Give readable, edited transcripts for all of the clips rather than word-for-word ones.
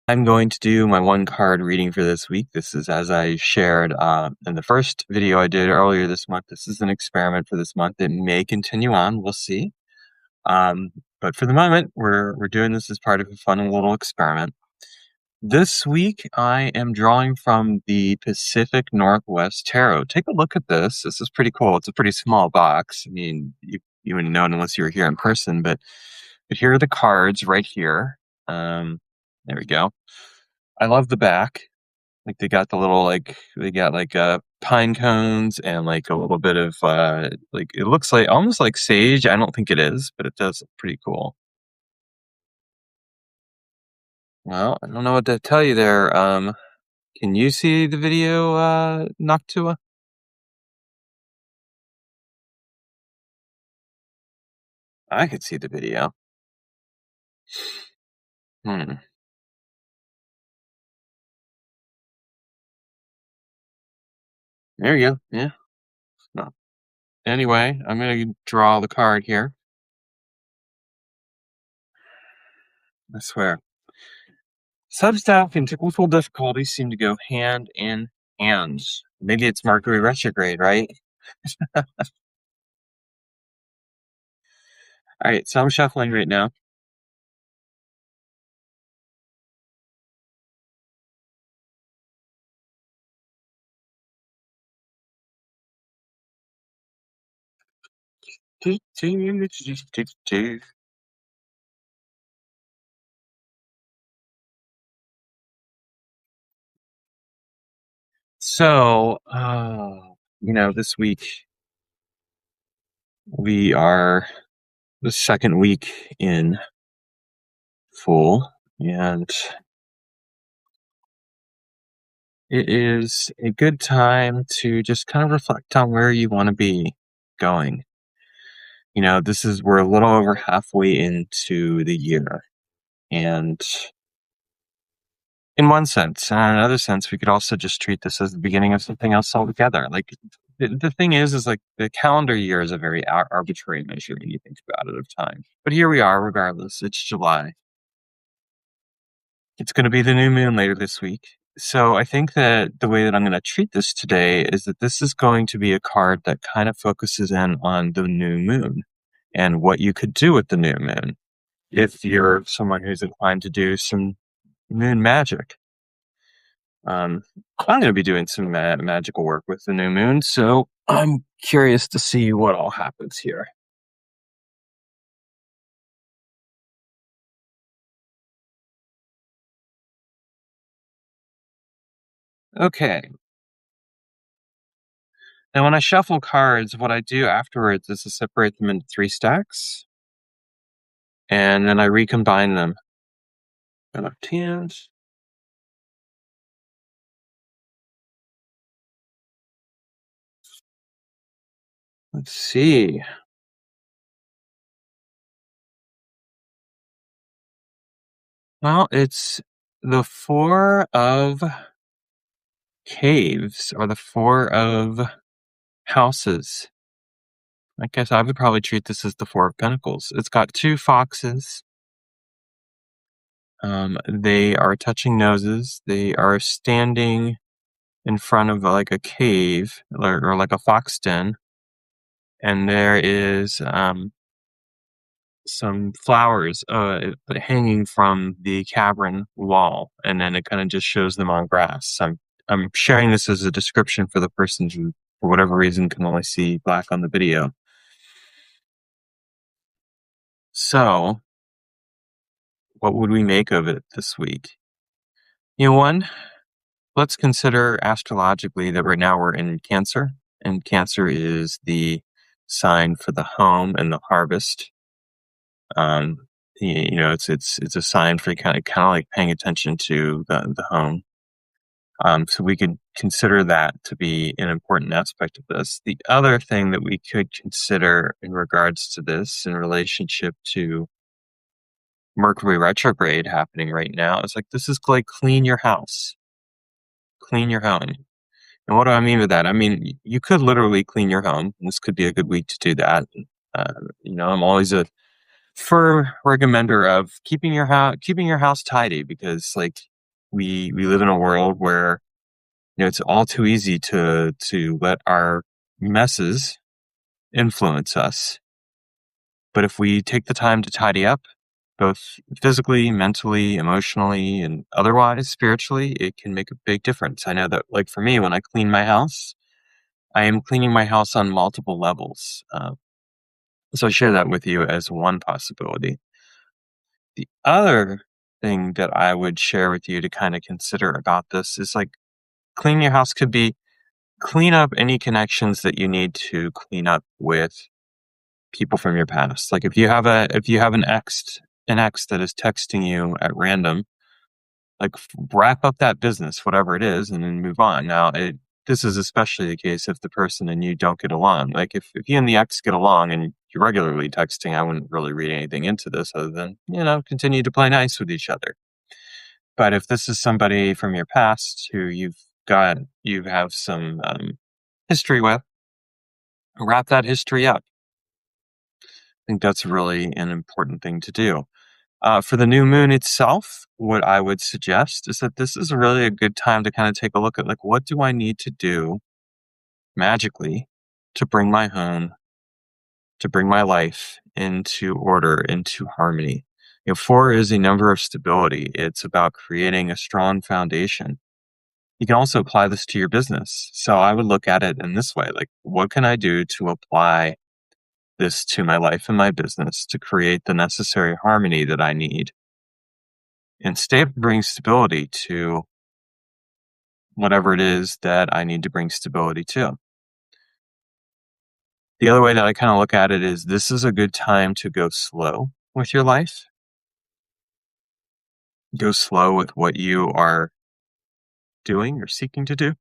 I'm going to do my one card reading for this week. This is, as I shared in the first video I did earlier this month. This is an experiment for this month. It may continue on. We'll see. But for the moment, we're doing this as part of a fun little experiment. This week, I am drawing from the Pacific Northwest Tarot. Take a look at this. This is pretty cool. It's a pretty small box. I mean, you wouldn't know it unless you were here in person, but here are the cards right here. There we go. I love the back. Like they got pine cones and like a little bit of like it looks like almost like sage. I don't think it is, but it does look pretty cool. Well, I don't know what to tell you there. Can you see the video, Noctua? I could see the video. Hmm. There you go. Yeah. No. Anyway, I'm gonna draw the card here. I swear. Substack and technical difficulties seem to go hand in hand. Maybe it's Mercury Retrograde, right? All right, so I'm shuffling right now. So, this week we are the second week in full, and it is a good time to just kind of reflect on where you want to be going. We're a little over halfway into the year, and in one sense, and in another sense, we could also just treat this as the beginning of something else altogether. Like the thing is like the calendar year is a very arbitrary measure when you think about it of time. But here we are, regardless. It's July. It's going to be the new moon later this week. So I think that the way that I'm going to treat this today is that this is going to be a card that kind of focuses in on the new moon and what you could do with the new moon if you're someone who's inclined to do some moon magic. I'm going to be doing some magical work with the new moon, so I'm curious to see what all happens here. Okay. Now, when I shuffle cards, what I do afterwards is to separate them into 3 stacks, and then I recombine them. Left hand. Let's see. Well, it's the 4 of caves, or the 4 of houses. I guess I would probably treat this as the 4 of pentacles. It's got 2 foxes. They are touching noses. They are standing in front of like a cave or like a fox den. And there is some flowers hanging from the cavern wall. And then it kind of just shows them on grass. I'm sharing this as a description for the person who, for whatever reason, can only see black on the video. So, what would we make of it this week? Let's consider astrologically that right now we're in Cancer, and Cancer is the sign for the home and the harvest. It's a sign for kind of like paying attention to the home. So we could consider that to be an important aspect of this. The other thing that we could consider in regards to this in relationship to Mercury retrograde happening right now is like this is like clean your house. Clean your home. And what do I mean by that? I mean, you could literally clean your home. This could be a good week to do that. I'm always a firm recommender of keeping your house tidy because, like, We live in a world where, it's all too easy to let our messes influence us. But if we take the time to tidy up, both physically, mentally, emotionally, and otherwise, spiritually, it can make a big difference. I know that, like for me, when I clean my house, I am cleaning my house on multiple levels. So I share that with you as one possibility. The other thing that I would share with you to kind of consider about this is like cleaning your house could be clean up any connections that you need to clean up with people from your past. Like if you have an ex that is texting you at random, like wrap up that business, whatever it is, and then move on. This is especially the case if the person and you don't get along. Like if you and the ex get along and you're regularly texting, I wouldn't really read anything into this other than, continue to play nice with each other. But if this is somebody from your past who you have some history with, wrap that history up. I think that's really an important thing to do. For the new moon itself, what I would suggest is that this is really a good time to kind of take a look at like, what do I need to do magically to bring my home, to bring my life into order, into harmony. 4 is a number of stability. It's about creating a strong foundation. You can also apply this to your business. So I would look at it in this way, like, what can I do to apply this to my life and my business to create the necessary harmony that I need and bring stability to whatever it is that I need to bring stability to. The other way that I kind of look at it is this is a good time to go slow with your life. Go slow with what you are doing or seeking to do.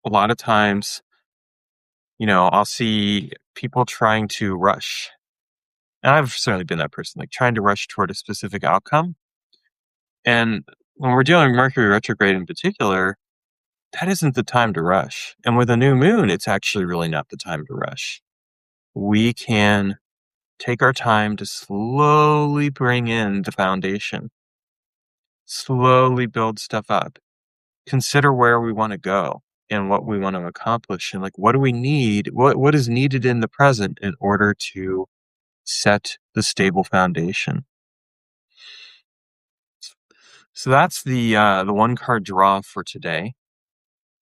A lot of times, I'll see people trying to rush. And I've certainly been that person, like trying to rush toward a specific outcome. And when we're dealing with Mercury retrograde in particular, that isn't the time to rush. And with a new moon, it's actually really not the time to rush. We can take our time to slowly bring in the foundation, slowly build stuff up, consider where we want to go and what we want to accomplish and like what do we need, what is needed in the present in order to set the stable foundation. So that's the one card draw for today.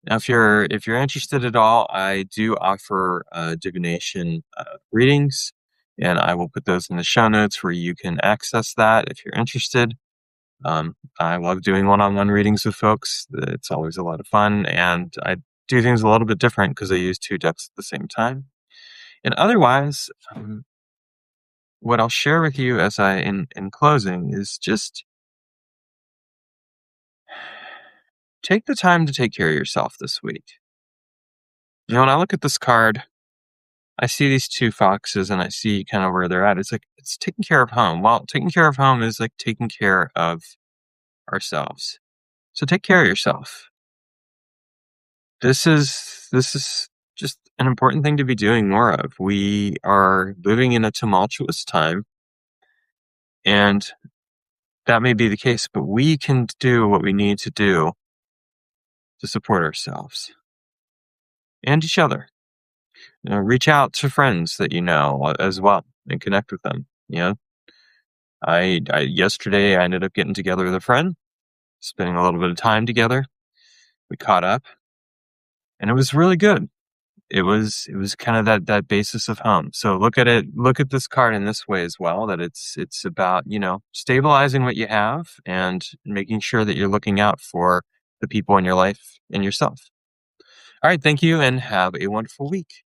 Now, if you're interested at all, I do offer divination readings, and I will put those in the show notes where you can access that if you're interested. I love doing one-on-one readings with folks. It's always a lot of fun, and I do things a little bit different because I use 2 decks at the same time. And otherwise, what I'll share with you as in closing is just take the time to take care of yourself this week. When I look at this card, I see these 2 foxes and I see kind of where they're at. It's like, it's taking care of home. Well, taking care of home is like taking care of ourselves. So take care of yourself. This is just an important thing to be doing more of. We are living in a tumultuous time, and that may be the case, but we can do what we need to do to support ourselves and each other. Reach out to friends that you know as well and connect with them. I yesterday I ended up getting together with a friend, spending a little bit of time together. We caught up, and it was really good. It was kind of that basis of home. So look at this card in this way as well, that it's about, stabilizing what you have and making sure that you're looking out for the people in your life and yourself. All right, thank you and have a wonderful week.